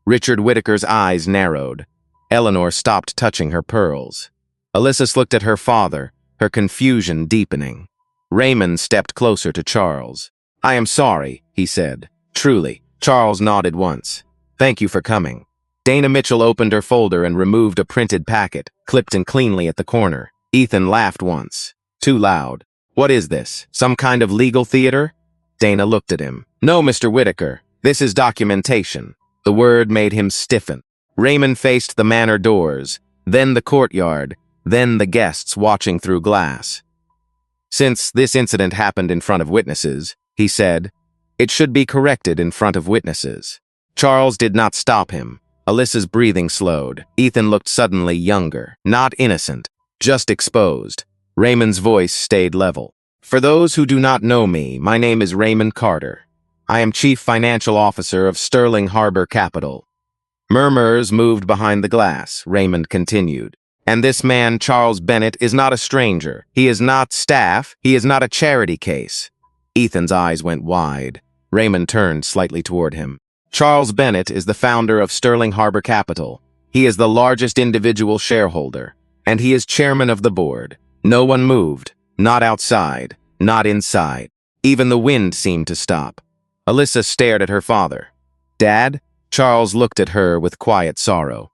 Richard Whitaker's eyes narrowed. Eleanor stopped touching her pearls. Alyssa looked at her father, her confusion deepening. Raymond stepped closer to Charles. I am sorry, he said. Truly. Charles nodded once. Thank you for coming. Dana Mitchell opened her folder and removed a printed packet, clipped and cleanly at the corner. Ethan laughed once. Too loud. What is this? Some kind of legal theater? Dana looked at him. No, Mr. Whitaker. This is documentation. The word made him stiffen. Raymond faced the manor doors, then the courtyard, then the guests watching through glass. Since this incident happened in front of witnesses, he said, it should be corrected in front of witnesses. Charles did not stop him. Alyssa's breathing slowed. Ethan looked suddenly younger, not innocent, just exposed. Raymond's voice stayed level. For those who do not know me, my name is Raymond Carter. I am Chief Financial Officer of Sterling Harbor Capital. Murmurs moved behind the glass, Raymond continued. And this man, Charles Bennett, is not a stranger. He is not staff. He is not a charity case. Ethan's eyes went wide. Raymond turned slightly toward him. Charles Bennett is the founder of Sterling Harbor Capital. He is the largest individual shareholder, and he is chairman of the board. No one moved, not outside, not inside. Even the wind seemed to stop. Alyssa stared at her father. Dad? Charles looked at her with quiet sorrow.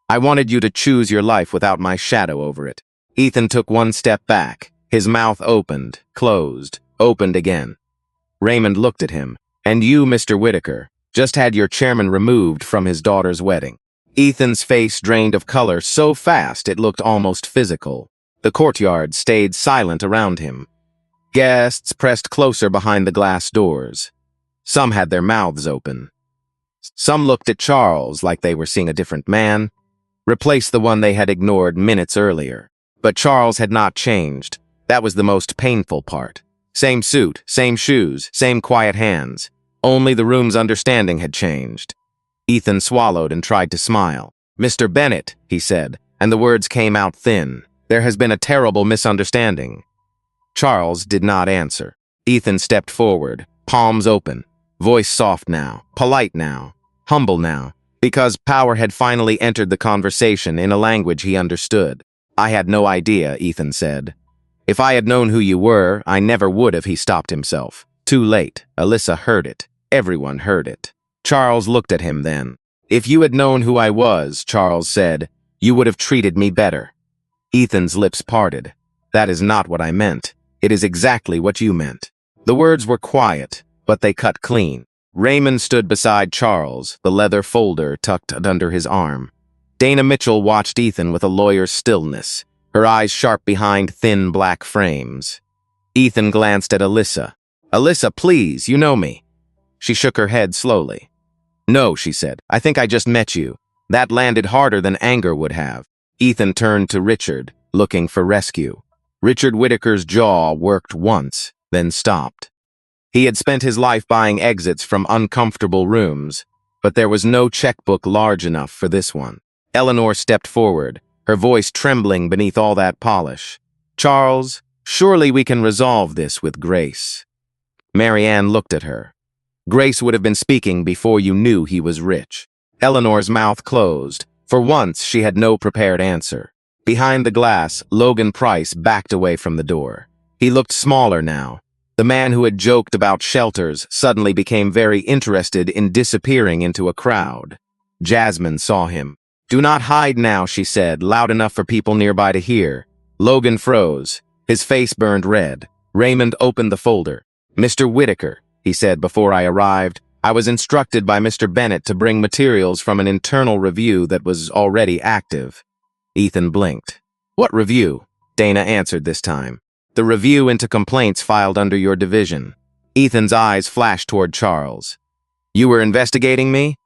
I wanted you to choose your life without my shadow over it. Ethan took one step back. His mouth opened, closed, opened again. Raymond looked at him. And you, Mr. Whitaker, just had your chairman removed from his daughter's wedding. Ethan's face drained of color so fast it looked almost physical. The courtyard stayed silent around him. Guests pressed closer behind the glass doors. Some had their mouths open. Some looked at Charles like they were seeing a different man, replaced the one they had ignored minutes earlier. But Charles had not changed. That was the most painful part. Same suit, same shoes, same quiet hands. Only the room's understanding had changed. Ethan swallowed and tried to smile. Mr. Bennett, he said, and the words came out thin. There has been a terrible misunderstanding. Charles did not answer. Ethan stepped forward, palms open, voice soft now, polite now, humble now, because power had finally entered the conversation in a language he understood. I had no idea, Ethan said. If I had known who you were, I never would have, he stopped himself. Too late. Alyssa heard it. Everyone heard it. Charles looked at him then. If you had known who I was, Charles said, you would have treated me better. Ethan's lips parted. That is not what I meant. It is exactly what you meant. The words were quiet, but they cut clean. Raymond stood beside Charles, the leather folder tucked under his arm. Dana Mitchell watched Ethan with a lawyer's stillness, her eyes sharp behind thin black frames. Ethan glanced at Alyssa. "Alyssa, please, you know me." She shook her head slowly. "No," she said. "I think I just met you." That landed harder than anger would have. Ethan turned to Richard, looking for rescue. Richard Whitaker's jaw worked once, then stopped. He had spent his life buying exits from uncomfortable rooms, but there was no checkbook large enough for this one. Eleanor stepped forward, her voice trembling beneath all that polish. "Charles, surely we can resolve this with grace." Marianne looked at her. "Grace would have been speaking before you knew he was rich." Eleanor's mouth closed. For once, she had no prepared answer. Behind the glass, Logan Price backed away from the door. He looked smaller now. The man who had joked about shelters suddenly became very interested in disappearing into a crowd. Jasmine saw him. "Do not hide now," she said, loud enough for people nearby to hear. Logan froze. His face burned red. Raymond opened the folder. "Mr. Whitaker," he said before I arrived, "I was instructed by Mr. Bennett to bring materials from an internal review that was already active." Ethan blinked. "What review?" Dana answered this time. "The review into complaints filed under your division." Ethan's eyes flashed toward Charles. "You were investigating me?"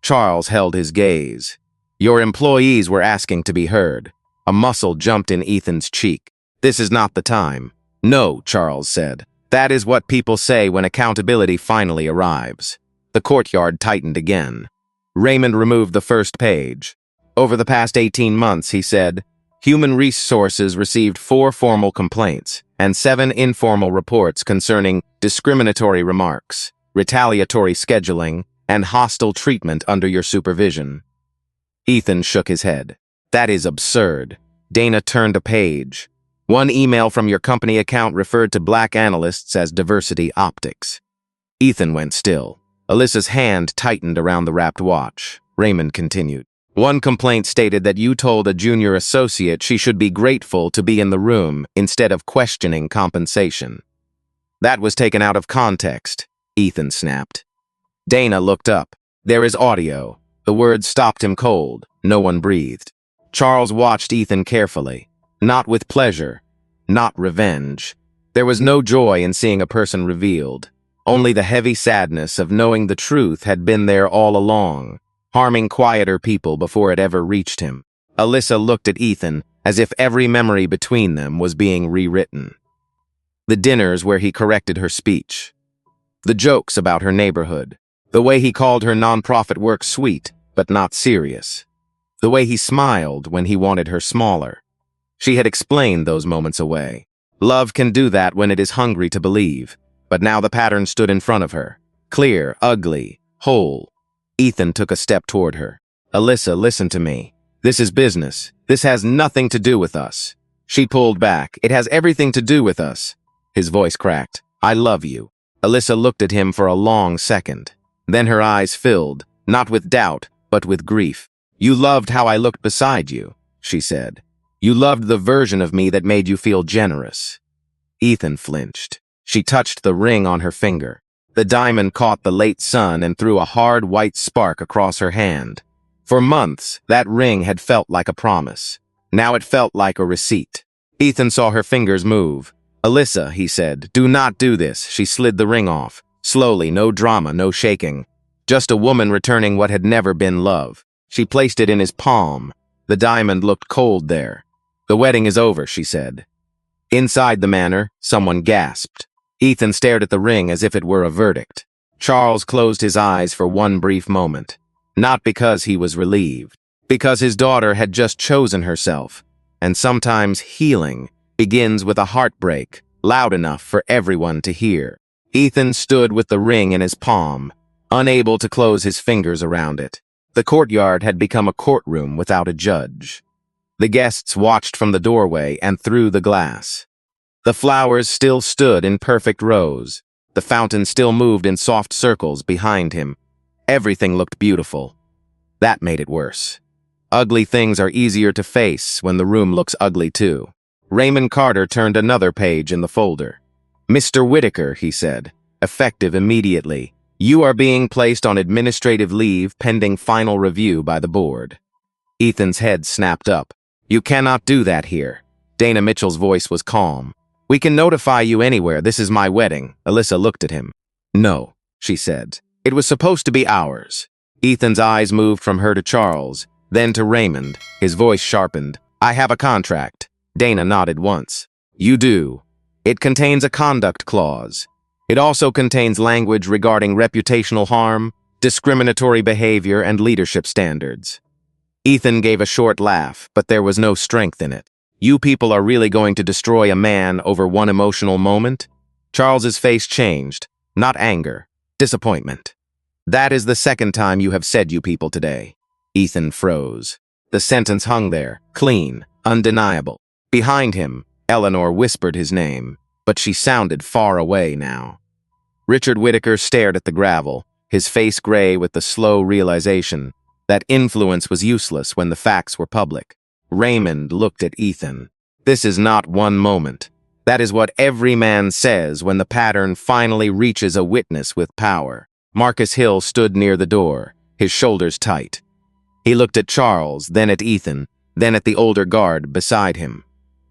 Charles held his gaze. "Your employees were asking to be heard." A muscle jumped in Ethan's cheek. "This is not the time." "No," Charles said. "That is what people say when accountability finally arrives." The courtyard tightened again. Raymond removed the first page. "Over the past 18 months," he said, "Human Resources received 4 formal complaints and 7 informal reports concerning discriminatory remarks, retaliatory scheduling, and hostile treatment under your supervision." Ethan shook his head. "That is absurd." Dana turned a page. "One email from your company account referred to black analysts as diversity optics." Ethan went still. Alyssa's hand tightened around the wrapped watch. Raymond continued. "One complaint stated that you told a junior associate she should be grateful to be in the room instead of questioning compensation." "That was taken out of context," Ethan snapped. Dana looked up. "There is audio." The words stopped him cold. No one breathed. Charles watched Ethan carefully. Not with pleasure. Not revenge. There was no joy in seeing a person revealed. Only the heavy sadness of knowing the truth had been there all along, harming quieter people before it ever reached him. Alyssa looked at Ethan as if every memory between them was being rewritten. The dinners where he corrected her speech. The jokes about her neighborhood. The way he called her nonprofit work sweet, but not serious. The way he smiled when he wanted her smaller. She had explained those moments away. Love can do that when it is hungry to believe. But now the pattern stood in front of her. Clear, ugly, whole. Ethan took a step toward her. "Alyssa, listen to me. This is business. This has nothing to do with us." She pulled back. "It has everything to do with us." His voice cracked. "I love you." Alyssa looked at him for a long second. Then her eyes filled, not with doubt, but with grief. "You loved how I looked beside you," she said. "You loved the version of me that made you feel generous." Ethan flinched. She touched the ring on her finger. The diamond caught the late sun and threw a hard white spark across her hand. For months, that ring had felt like a promise. Now it felt like a receipt. Ethan saw her fingers move. "Alyssa," he said, "do not do this." She slid the ring off. Slowly, no drama, no shaking. Just a woman returning what had never been love. She placed it in his palm. The diamond looked cold there. "The wedding is over," she said. Inside the manor, someone gasped. Ethan stared at the ring as if it were a verdict. Charles closed his eyes for one brief moment. Not because he was relieved. Because his daughter had just chosen herself. And sometimes healing begins with a heartbreak, loud enough for everyone to hear. Ethan stood with the ring in his palm, unable to close his fingers around it. The courtyard had become a courtroom without a judge. The guests watched from the doorway and through the glass. The flowers still stood in perfect rows. The fountain still moved in soft circles behind him. Everything looked beautiful. That made it worse. Ugly things are easier to face when the room looks ugly too. Raymond Carter turned another page in the folder. "Mr. Whitaker," he said, effective immediately, "you are being placed on administrative leave pending final review by the board." Ethan's head snapped up. You cannot do that here. Dana Mitchell's voice was calm. We can notify you anywhere. This is my wedding. Alyssa looked at him. No, she said. It was supposed to be ours. Ethan's eyes moved from her to Charles, then to Raymond. His voice sharpened. I have a contract. Dana nodded once. You do. It contains a conduct clause. It also contains language regarding reputational harm, discriminatory behavior, and leadership standards. Ethan gave a short laugh, but there was no strength in it. You people are really going to destroy a man over one emotional moment? Charles's face changed. Not anger. Disappointment. That is the second time you have said you people today. Ethan froze. The sentence hung there, clean, undeniable. Behind him, Eleanor whispered his name, but she sounded far away now. Richard Whittaker stared at the gravel, his face gray with the slow realization that influence was useless when the facts were public. Raymond looked at Ethan. This is not one moment. That is what every man says when the pattern finally reaches a witness with power. Marcus Hill stood near the door, his shoulders tight. He looked at Charles, then at Ethan, then at the older guard beside him.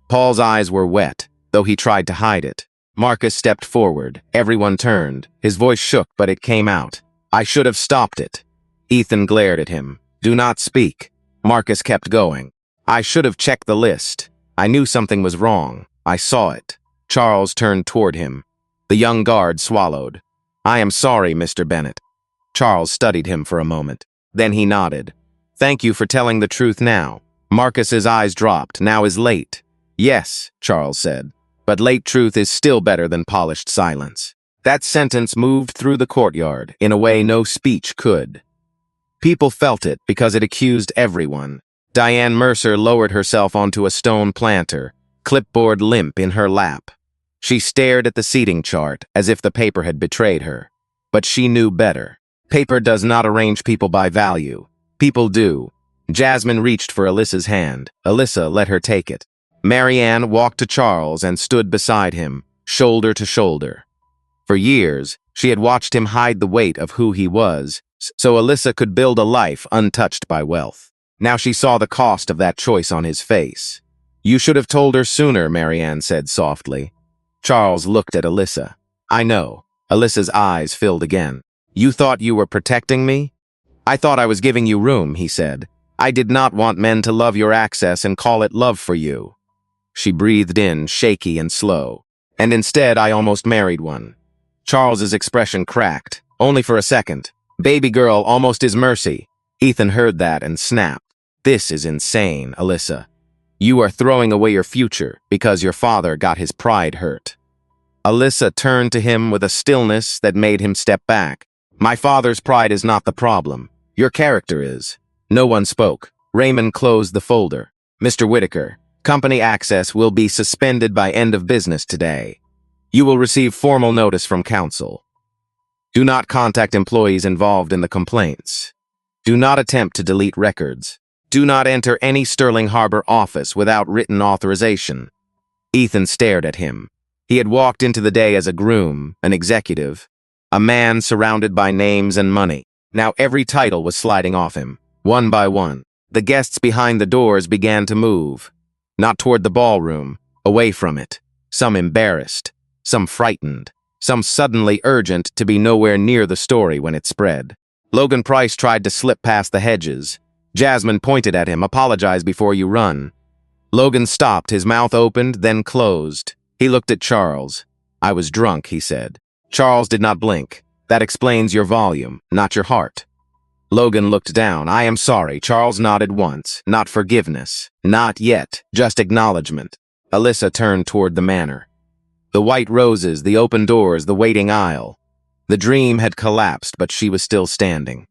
Paul's eyes were wet, though he tried to hide it. Marcus stepped forward. Everyone turned. His voice shook, but it came out. I should have stopped it. Ethan glared at him. Do not speak. Marcus kept going. I should have checked the list. I knew something was wrong. I saw it. Charles turned toward him. The young guard swallowed. I am sorry, Mr. Bennett. Charles studied him for a moment. Then he nodded. Thank you for telling the truth now. Marcus's eyes dropped. Now is late. Yes, Charles said. But late truth is still better than polished silence. That sentence moved through the courtyard in a way no speech could. People felt it because it accused everyone. Diane Mercer lowered herself onto a stone planter, clipboard limp in her lap. She stared at the seating chart as if the paper had betrayed her. But she knew better. Paper does not arrange people by value. People do. Jasmine reached for Alyssa's hand. Alyssa let her take it. Marianne walked to Charles and stood beside him, shoulder to shoulder. For years, she had watched him hide the weight of who he was, so Alyssa could build a life untouched by wealth. Now she saw the cost of that choice on his face. You should have told her sooner, Marianne said softly. Charles looked at Alyssa. I know. Alyssa's eyes filled again. You thought you were protecting me? I thought I was giving you room, he said. I did not want men to love your access and call it love for you. She breathed in, shaky and slow. And instead, I almost married one. Charles's expression cracked, only for a second. Baby girl almost is mercy. Ethan heard that and snapped. This is insane, Alyssa. You are throwing away your future because your father got his pride hurt. Alyssa turned to him with a stillness that made him step back. My father's pride is not the problem. Your character is. No one spoke. Raymond closed the folder. Mr. Whittaker, company access will be suspended by end of business today. You will receive formal notice from counsel. Do not contact employees involved in the complaints. Do not attempt to delete records. Do not enter any Sterling Harbor office without written authorization. Ethan stared at him. He had walked into the day as a groom, an executive, a man surrounded by names and money. Now every title was sliding off him, one by one. The guests behind the doors began to move, not toward the ballroom, away from it. Some embarrassed, some frightened, some suddenly urgent to be nowhere near the story when it spread. Logan Price tried to slip past the hedges. Jasmine pointed at him, apologize before you run. Logan stopped, his mouth opened, then closed. He looked at Charles. I was drunk, he said. Charles did not blink. That explains your volume, not your heart. Logan looked down. I am sorry. Charles nodded once. Not forgiveness. Not yet. Just acknowledgement. Alyssa turned toward the manor. The white roses, the open doors, the waiting aisle. The dream had collapsed, but she was still standing.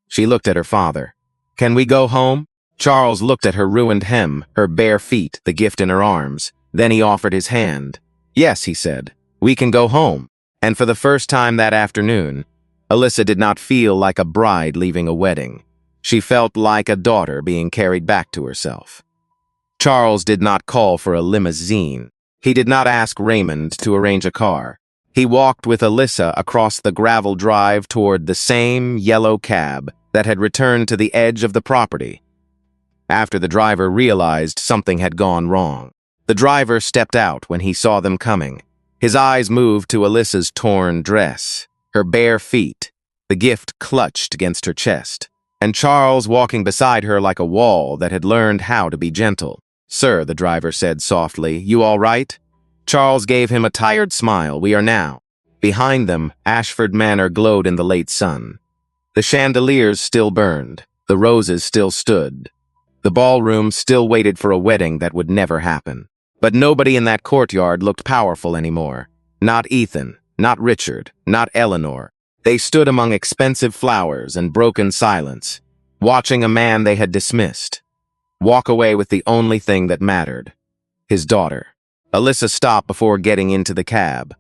She looked at her father. Can we go home? Charles looked at her ruined hem, her bare feet, the gift in her arms. Then he offered his hand. Yes, he said. We can go home. And for the first time that afternoon, Alyssa did not feel like a bride leaving a wedding. She felt like a daughter being carried back to herself. Charles did not call for a limousine. He did not ask Raymond to arrange a car. He walked with Alyssa across the gravel drive toward the same yellow cab that had returned to the edge of the property. after the driver realized something had gone wrong. The driver stepped out when he saw them coming. His eyes moved to Alyssa's torn dress, her bare feet, the gift clutched against her chest, and Charles walking beside her like a wall that had learned how to be gentle. "Sir," the driver said softly, "you all right?" Charles gave him a tired smile. "We are now." Behind them, Ashford Manor glowed in the late sun. The chandeliers still burned. The roses still stood. The ballroom still waited for a wedding that would never happen. But nobody in that courtyard looked powerful anymore. Not Ethan, not Richard, not Eleanor. They stood among expensive flowers and broken silence, watching a man they had dismissed walk away with the only thing that mattered: his daughter. Alyssa stopped before getting into the cab.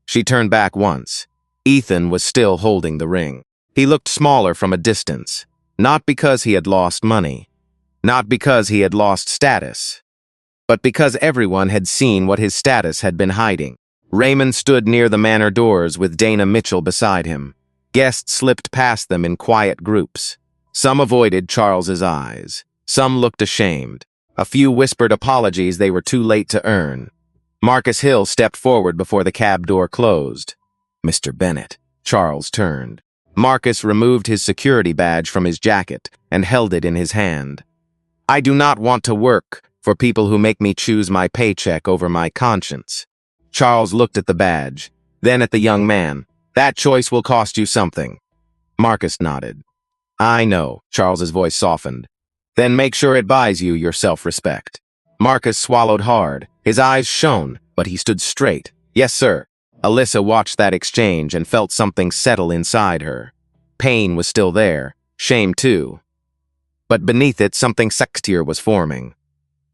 She turned back once. Ethan was still holding the ring. He looked smaller from a distance, not because he had lost money, not because he had lost status, but because everyone had seen what his status had been hiding. Raymond stood near the manor doors with Dana Mitchell beside him. Guests slipped past them in quiet groups. Some avoided Charles's eyes. Some looked ashamed. A few whispered apologies they were too late to earn. Marcus Hill stepped forward before the cab door closed. "Mr. Bennett." Charles turned. Marcus removed his security badge from his jacket and held it in his hand. "I do not want to work for people who make me choose my paycheck over my conscience." Charles looked at the badge, then at the young man. "That choice will cost you something." Marcus nodded. "I know," Charles's voice softened. "Then make sure it buys you your self-respect." Marcus swallowed hard. His eyes shone, but he stood straight. "Yes, sir." Alyssa watched that exchange and felt something settle inside her. Pain was still there, shame too. But beneath it, something sexier was forming.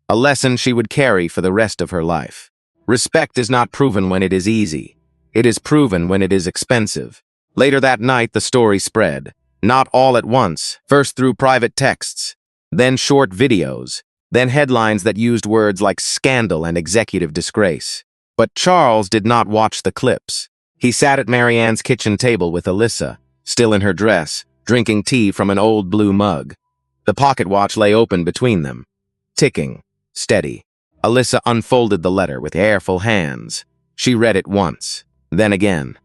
A lesson she would carry for the rest of her life. Respect is not proven when it is easy. It is proven when it is expensive. Later that night, the story spread. Not all at once, first through private texts, then short videos, then headlines that used words like scandal and executive disgrace. But Charles did not watch the clips. He sat at Marianne's kitchen table with Alyssa, still in her dress, drinking tea from an old blue mug. The pocket watch lay open between them, ticking, steady. Alyssa unfolded the letter with careful hands. She read it once, then again.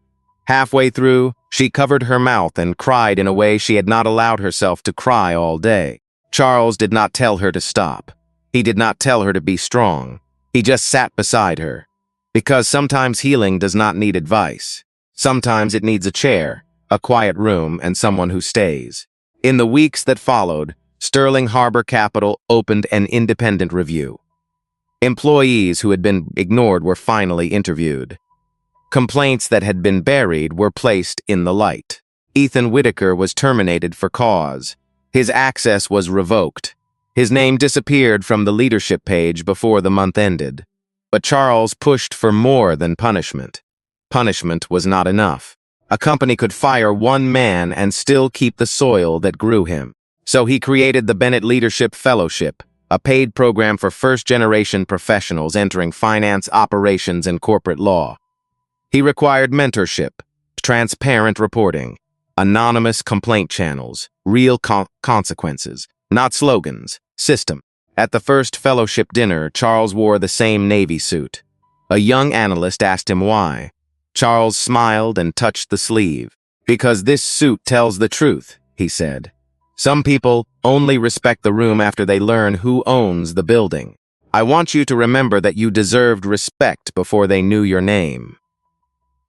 Halfway through, she covered her mouth and cried in a way she had not allowed herself to cry all day. Charles did not tell her to stop. He did not tell her to be strong. He just sat beside her. Because sometimes healing does not need advice. Sometimes it needs a chair, a quiet room, and someone who stays. In the weeks that followed, Sterling Harbor Capital opened an independent review. Employees who had been ignored were finally interviewed. Complaints that had been buried were placed in the light. Ethan Whitaker was terminated for cause. His access was revoked. His name disappeared from the leadership page before the month ended. But Charles pushed for more than punishment. Punishment was not enough. A company could fire one man and still keep the soil that grew him. So he created the Bennett Leadership Fellowship, a paid program for first-generation professionals entering finance, operations, and corporate law. He required mentorship, transparent reporting, anonymous complaint channels, real consequences, not slogans, system. At the first fellowship dinner, Charles wore the same Navy suit. A young analyst asked him why. Charles smiled and touched the sleeve. "Because this suit tells the truth," he said. "Some people only respect the room after they learn who owns the building. I want you to remember that you deserved respect before they knew your name."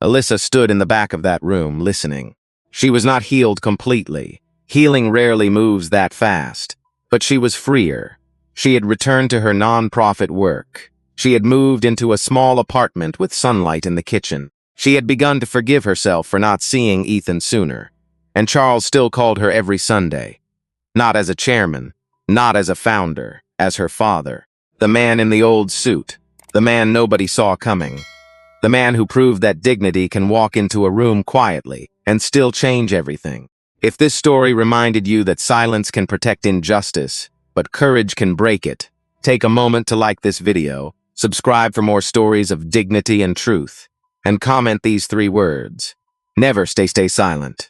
Alyssa stood in the back of that room, listening. She was not healed completely. Healing rarely moves that fast. But she was freer. She had returned to her non-profit work. She had moved into a small apartment with sunlight in the kitchen. She had begun to forgive herself for not seeing Ethan sooner. And Charles still called her every Sunday. Not as a chairman, not as a founder, as her father. The man in the old suit. The man nobody saw coming. The man who proved that dignity can walk into a room quietly and still change everything. If this story reminded you that silence can protect injustice, but courage can break it, take a moment to like this video, subscribe for more stories of dignity and truth, and comment these 3 words. Never stay silent.